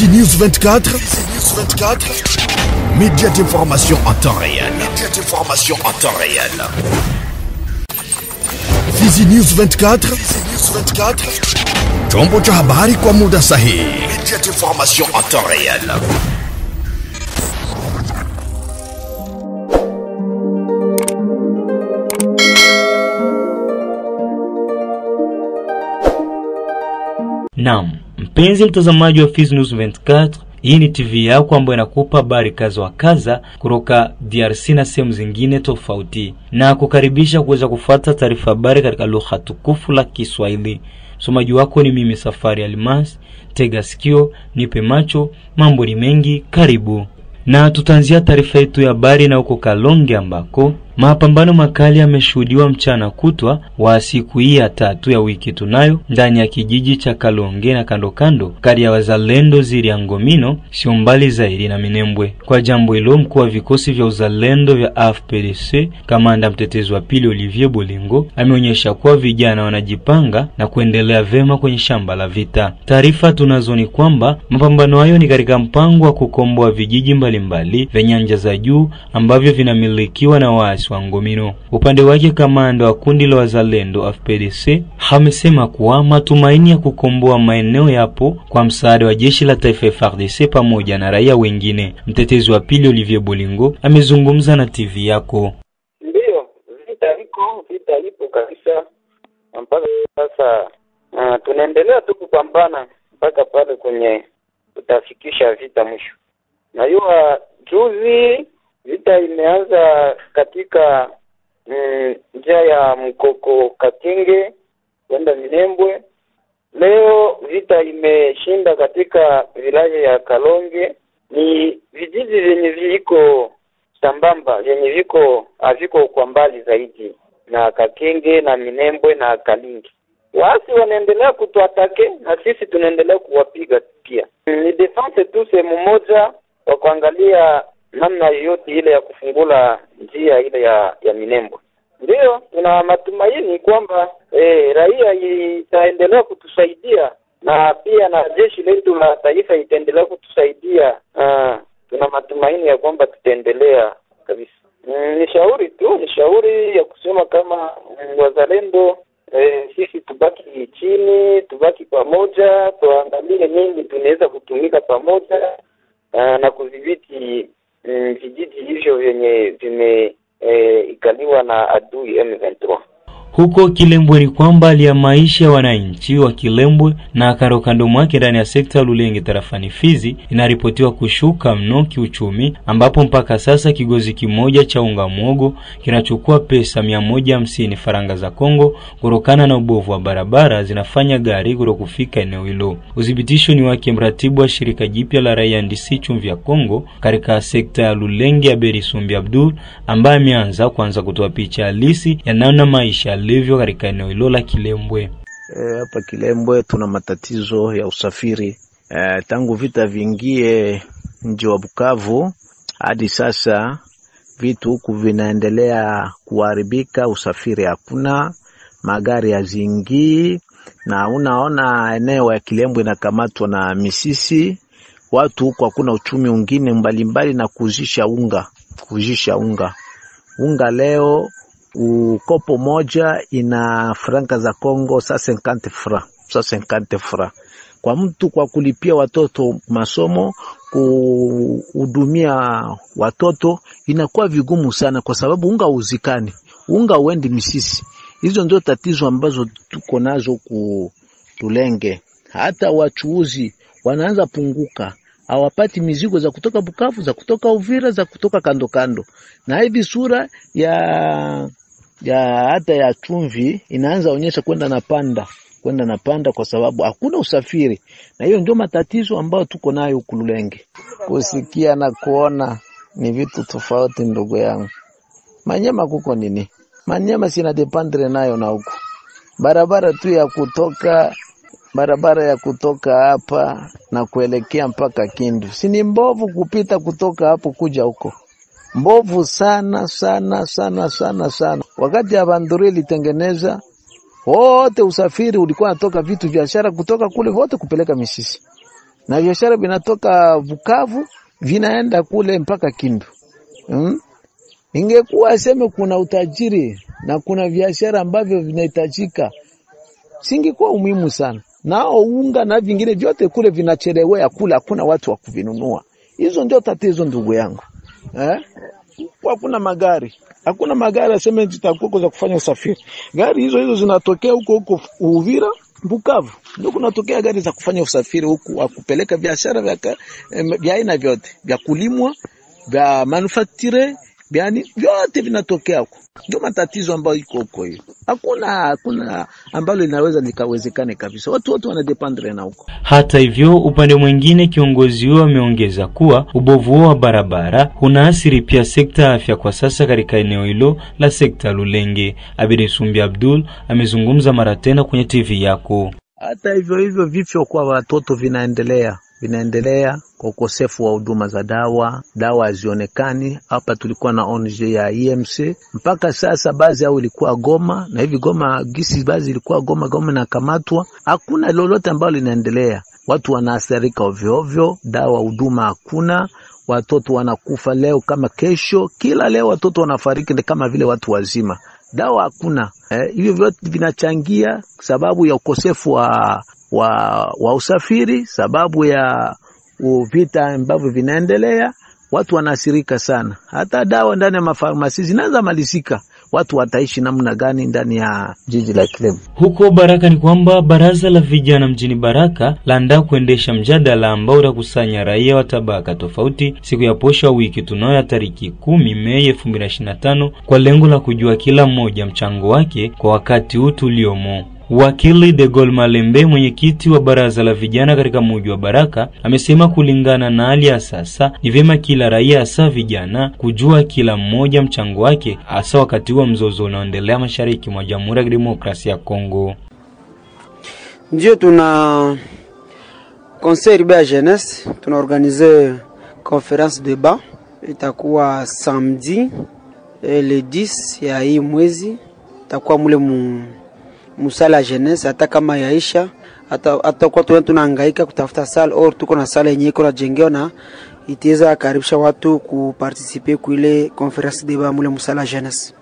Fizi News 24. Média d'information en temps réel. Fizi News 24. Chombo cha habari kwa muda sahihi. Média d'information en temps réel. Naam, mpenzi mtazamaji wa Fizi News 24, hii ni TV yako ambayo inakupa habari kaza wa kaza kutoka DRC na sehemu zingine tofauti, na kukaribisha kuweza kufuata taarifa habari katika lugha tukufu la Kiswahili. Msomaji wako ni mimi Safari Almas. Tega sikio, nipe macho, mambo ni mengi, karibu. Na tutaanzia taarifa yetu ya habari na huko Kalonge ambako mapambano makali yameshuhudiwa mchana kutwa wa siku hii ya tatu ya wiki tunayo ndani ya kijiji cha Kalonge na kando kando kati ya wazalendo ziri ya Ngomino, sio mbali zaidi na Minembwe. Kwa jambo hilo, mkuu wa vikosi vya uzalendo vya AFPDC kamanda mtetezi wa pili Olivier Bolingo ameonyesha kuwa vijana wanajipanga na kuendelea vema kwenye shamba la vita. Taarifa tunazo ni kwamba mapambano hayo ni katika mpango wa kukomboa vijiji mbalimbali vya nyanja za juu ambavyo vinamilikiwa na waasi wa Ngomino. Upande wake kamanda wa kundi la wazalendo AFPDC amesema kuwa matumaini ya kukomboa maeneo yapo kwa msaada wa jeshi la taifa FARDC pamoja na raia wengine. Mtetezi wa pili Olivier Bolingo amezungumza na TV yako. Ndio, vita ipo kabisa mpaka sasa. Tunaendelea tu kupambana mpaka pale kwenye tutafikisha vita mwisho. Na hiyo juzi vita imeanza katika njia ya Mkoko Katinge kwenda Minembwe. Leo vita imeshinda katika wilaya ya Kalonge. Ni vijiji vyenye viko sambamba, vyenye haviko kwa mbali zaidi na Katinge na Minembwe na Kalingi. Waasi wanaendelea kutuatake na sisi tunaendelea kuwapiga pia. Ni defense tu sehemu moja wa kuangalia namna yote ile ya kufungula njia ile ya Minembwe. Ndio tuna matumaini kwamba raia itaendelea kutusaidia na pia na jeshi letu la taifa itaendelea kutusaidia. Tuna matumaini ya kwamba tutaendelea kabisa. Ni shauri ya kusema kama wazalendo sisi tubaki chini, tubaki pamoja, tuangalie nini tunaweza kutumika pamoja na kudhibiti vijiji hivyo vyenye vimeikaliwa na adui M23. Huko Kilembwe ni kwamba hali ya maisha ya wananchi wa Kilembwe na kando mwake ndani ya sekta Lulenge tarafani Fizi inaripotiwa kushuka mno kiuchumi, ambapo mpaka sasa kigozi kimoja cha unga mwogo kinachukua pesa 150 faranga za Kongo kutokana na ubovu wa barabara zinafanya gari kufika eneo hilo. Udhibitisho ni wake mratibu wa shirika jipya la raia NDC Chumvi ya Kongo katika sekta ya Lulenge ya Berisumbi Abdul, ambaye ameanza kutoa picha halisi ya namna maisha livyo katika eneo hilo la Kilembwe. Hapa Kilembwe tuna matatizo ya usafiri. Tangu vita vingie mji wa Bukavu hadi sasa vitu huku vinaendelea kuharibika, usafiri hakuna, magari hazingii, na unaona eneo ya Kilembwe inakamatwa na misisi. Watu huku hakuna uchumi mwingine mbalimbali na kuzisha unga. Unga leo ukopo moja ina franka za Kongo sa 50 francs. Kwa mtu kwa kulipia watoto masomo, kuhudumia watoto inakuwa vigumu sana kwa sababu unga uzikani. Unga uendi misisi. Hizo ndio tatizo ambazo tuko nazo Tulenge. Hata wachuuzi wanaanza punguka. Hawapati mizigo za kutoka Bukavu, za kutoka Uvira, za kutoka kando. Na hivi sura hata ya chumvi inaanza onyesha kwenda na panda kwa sababu hakuna usafiri. Na hiyo ndio matatizo ambayo tuko nayo huku Lulenge. Kusikia na kuona ni vitu tofauti ndugu yangu. Manyema kuko nini? Manyema sina dependre nayo na huku. Barabara ya kutoka hapa na kuelekea mpaka Kindu. Sini mbovu kupita kutoka hapo kuja huko. Mbovu sana. Wakati ya Banduri ilitengeneza, wote usafiri ulikuwa natoka vitu biashara kutoka kule wote kupeleka Misisi. na biashara vinatoka Bukavu vinaenda kule mpaka Kindu. Ingekuwa sema kuna utajiri na kuna biashara ambavyo vinahitajika, singekuwa umuhimu sana. Nao unga na vingine vyote kule vinachelewea kula, hakuna watu wa kuvinunua. Hizo ndio tatizo ndugu yangu. Hakuna magari. Hakuna magari aseme zitakuwa za kufanya usafiri. Gari hizo zinatokea huko Uvira, Bukavu. Ndio kunatokea gari za kufanya usafiri huko wa kupeleka biashara vya aina vyote, vya kulimwa, vya manufacture, yani vyote vinatokea huko. Ndio matatizo ambayo iko huko hiyo. Hakuna ambalo linaweza likawezekane kabisa. Watu wote wanadependre na huko. Hata hivyo, upande mwingine kiongozi huyo ameongeza kuwa ubovu wa barabara unaathiri pia sekta ya afya kwa sasa katika eneo hilo la sekta Lulenge. Abedi Sumbi Abdul amezungumza mara tena kwenye TV yako. Hata hivyo vifo kwa watoto vinaendelea kwa ukosefu wa huduma za dawa hazionekani. Hapa tulikuwa na ONG ya EMC mpaka sasa, baadhi yao ilikuwa Goma, na hivi Goma gisi baadhi ilikuwa Goma na kamatwa. Hakuna lolote ambalo linaendelea. Watu wanaathirika ovyo, dawa huduma hakuna, watoto wanakufa leo kama kesho, kila leo watoto wanafariki kama vile watu wazima. Dawa hakuna. Hivyo vyote vinachangia sababu ya ukosefu wa usafiri, sababu ya vita ambavyo vinaendelea, watu wanasirika sana. Hata dawa ndani ya mafarmasi zinaanza malizika. Watu wataishi namna gani ndani ya jiji la Kilembo? Huko Baraka ni kwamba baraza la vijana mjini Baraka laandaa kuendesha mjadala ambao utakusanya raia wa tabaka tofauti siku ya posho wiki tunayo ya tariki 10 Mei 2025 kwa lengo la kujua kila mmoja mchango wake kwa wakati huu tuliomo. Wakili De Gaulle Malembe, mwenyekiti wa baraza la vijana katika mji wa Baraka, amesema kulingana na hali ya sasa ni vyema kila raia hasa vijana kujua kila mmoja mchango wake hasa wakati wa mzozo unaoendelea mashariki mwa Jamhuri ya Demokrasia ya Kongo. Ndio tuna conseil urbain ya jeunesse, tuna organiser conférence débat, itakuwa samedi le 10 ya hii mwezi, itakuwa mule musala jeunesse. Hata kama yaisha, hata kwa tunahangaika kutafuta sala au tuko na sala yenyewe iko najengewa na itaweza karibisha watu kuparticiper kuile conférence débat mule musala jeunesse.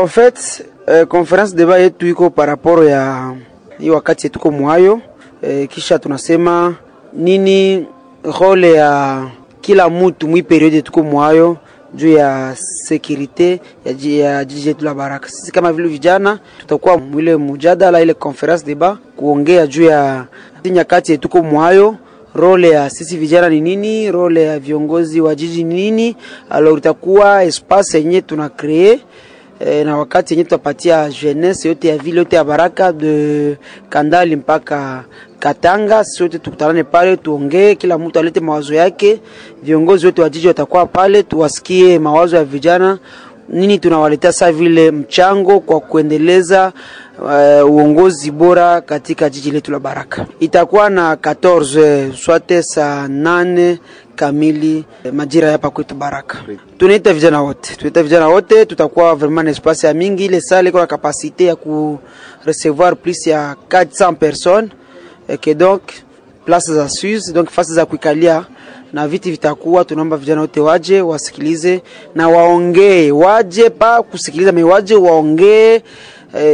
En fait, conférence débat yetu iko par rapport ya hii wakati tuko mwayo, kisha tunasema nini role ya kila mtu mwi periode tuko mwayo juu ya security ya jiji letu la Baraka. Sisi kama vile vijana tutakuwa mwile mjadala ile conference débat kuongea juu ya nyakati tuko mwayo, role ya sisi vijana ni nini, role ya viongozi wa jiji ni nini. Alors itakuwa espace yenye tuna créer na wakati yenye tutapatia jeunesse yote ya vile yote ya Baraka de Kandali mpaka Katanga, sote tukutanane pale tuongee, kila mtu alete mawazo yake. Viongozi wote wa jiji watakuwa pale, tuwasikie mawazo ya vijana, nini tunawaletea sasa vile mchango kwa kuendeleza uongozi bora katika jiji letu la Baraka. Itakuwa na 14 swate saa 8 kamili majira hapa kwetu Baraka. Tunaita vijana wote, tutakuwa vraiment espace ya mingi, ile salle iko na capacité ya ku recevoir plus ya 400 personnes et donc place za sus, donc fasi za kuikalia na viti vitakuwa. Tunaomba vijana wote waje wasikilize na waongee, waje pa kusikiliza mewaje waongee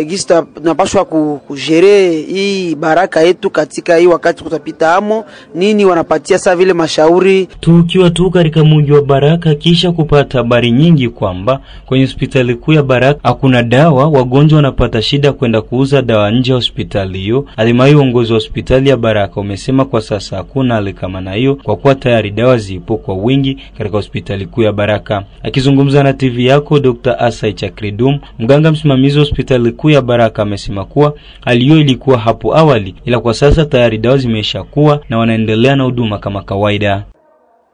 gista tunapaswa kujere hii Baraka yetu katika hii wakati kutapita amo, nini wanapatia sasa vile mashauri. Tukiwa tu katika mji wa Baraka kisha kupata habari nyingi kwamba kwenye hospitali kuu ya Baraka hakuna dawa, wagonjwa wanapata shida kwenda kuuza dawa nje ya hospitali hiyo. Hatimaye uongozi wa hospitali ya Baraka umesema kwa sasa hakuna hali kama na hiyo kwa kuwa tayari dawa zipo kwa wingi katika hospitali kuu ya Baraka. Akizungumza na TV yako, Dr. Asai Chakridum, mganga msimamizi wa hospitali kuu ya Baraka, amesema kuwa hali hiyo ilikuwa hapo awali, ila kwa sasa tayari dawa zimeshakuwa na wanaendelea na huduma kama kawaida.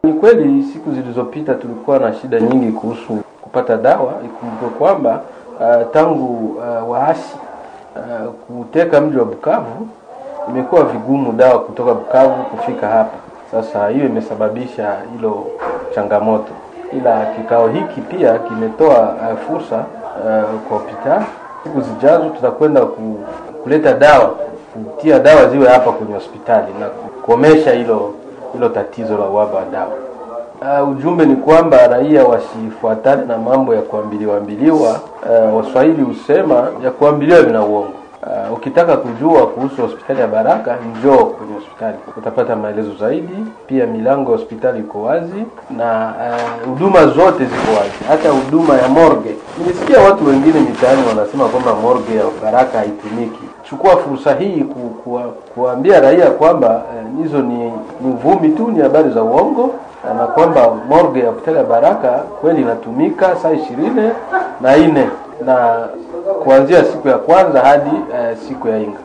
Ni kweli siku zilizopita tulikuwa na shida nyingi kuhusu kupata dawa. Ikumbuke kwamba tangu waasi kuteka mji wa Bukavu imekuwa vigumu dawa kutoka Bukavu kufika hapa. Sasa hiyo imesababisha hilo changamoto, ila kikao hiki pia kimetoa fursa kwa hospitali. Siku zijazo tutakwenda kuleta dawa, kutia dawa ziwe hapa kwenye hospitali na kukomesha hilo hilo tatizo la uhaba wa dawa. Ujumbe ni kwamba raia wasifuatane na mambo ya kuambiliwa. Waswahili husema ya kuambiliwa vina uongo. Ukitaka kujua kuhusu hospitali ya Baraka, njoo kwenye hospitali, utapata maelezo zaidi. Pia milango ya hospitali iko wazi na huduma zote ziko wazi, hata huduma ya morgue. Nilisikia watu wengine mitaani wanasema kwamba morgue ya Baraka haitumiki. Chukua fursa hii kuambia raia kwamba hizo ni uvumi tu, ni habari za uongo, na kwamba morgue ya hospitali ya Baraka kweli inatumika saa 24 na kuanzia siku ya kwanza hadi siku ya Inga.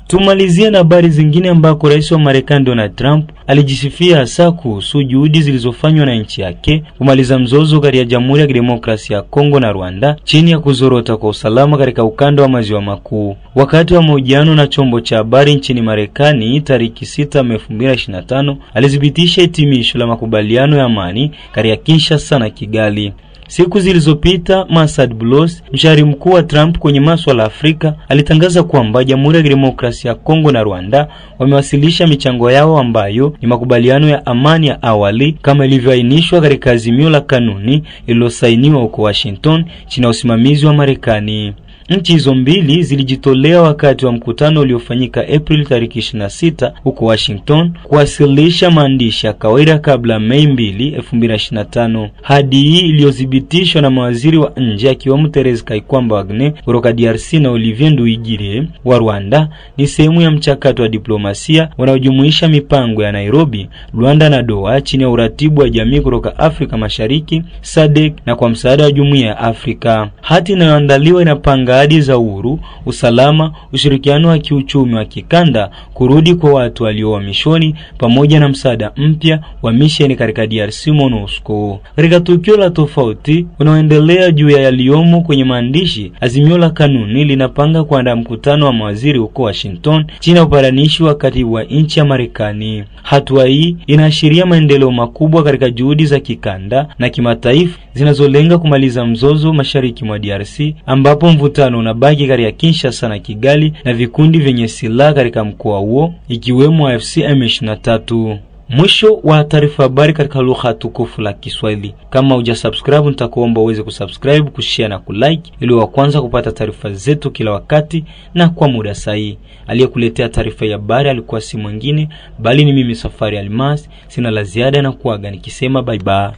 Tumalizie na habari zingine ambako rais wa Marekani Donald Trump alijisifia hasa kuhusu juhudi zilizofanywa na nchi yake kumaliza mzozo kati ya Jamhuri ya Kidemokrasia ya Kongo na Rwanda chini ya kuzorota kwa usalama katika ukanda wa maziwa makuu. Wakati wa mahojiano na chombo cha habari nchini Marekani tariki 6 Mei 2025, alithibitisha hitimisho la makubaliano ya amani kati ya Kinshasa na Kigali. Siku zilizopita, Masad Boulos, mshauri mkuu wa Trump kwenye masuala ya Afrika, alitangaza kwamba Jamhuri ya Kidemokrasia ya Kongo na Rwanda wamewasilisha michango yao ambayo ni makubaliano ya amani ya awali kama ilivyoainishwa katika azimio la kanuni lililosainiwa huko Washington chini ya usimamizi wa Marekani. Nchi hizo mbili zilijitolea wakati wa mkutano uliofanyika April tariki 26 huko Washington kuwasilisha maandishi ya kawaida kabla Mei 2, 2025. Hadi hii iliyothibitishwa na mawaziri wa nje akiwemo Therese Kaikwamba Wagner kutoka DRC na Olivier Nduhigire wa Rwanda ni sehemu ya mchakato wa diplomasia unaojumuisha mipango ya Nairobi, Rwanda na Doha chini ya uratibu wa jamii kutoka Afrika Mashariki, SADC na kwa msaada wa Jumuiya ya Afrika. Hati inayoandaliwa inapanga ahadi za uhuru, usalama, ushirikiano wa kiuchumi wa kikanda, kurudi kwa watu waliohamishoni pamoja na msaada mpya wa misheni katika DRC MONUSCO. Katika tukio la tofauti unaoendelea juu ya yaliyomo kwenye maandishi, azimio la kanuni linapanga kuandaa mkutano wa mawaziri huko Washington chini ya upatanishi wa katibu wa nchi ya Marekani. Hatua hii inaashiria maendeleo makubwa katika juhudi za kikanda na kimataifa zinazolenga kumaliza mzozo mashariki mwa DRC, ambapo mvutano unabaki kati ya Kinshasa na Kigali na vikundi vyenye silaha katika mkoa huo ikiwemo AFC M23. Mwisho wa taarifa habari katika lugha tukufu la Kiswahili. Kama hujasubscribe, nitakuomba uweze kusubscribe, kushare na kulike ili wa kwanza kupata taarifa zetu kila wakati na kwa muda sahihi. Aliyekuletea taarifa ya habari alikuwa si mwingine bali ni mimi Safari Almas. Sina la ziada na kuaga nikisema bye bye.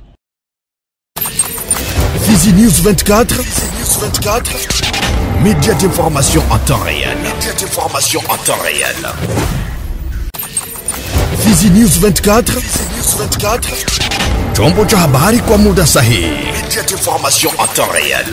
Fizi News 24, média d'information en temps réel. Fizi News 24, chombo cha habari kwa muda sahihi. Média d'information en temps réel.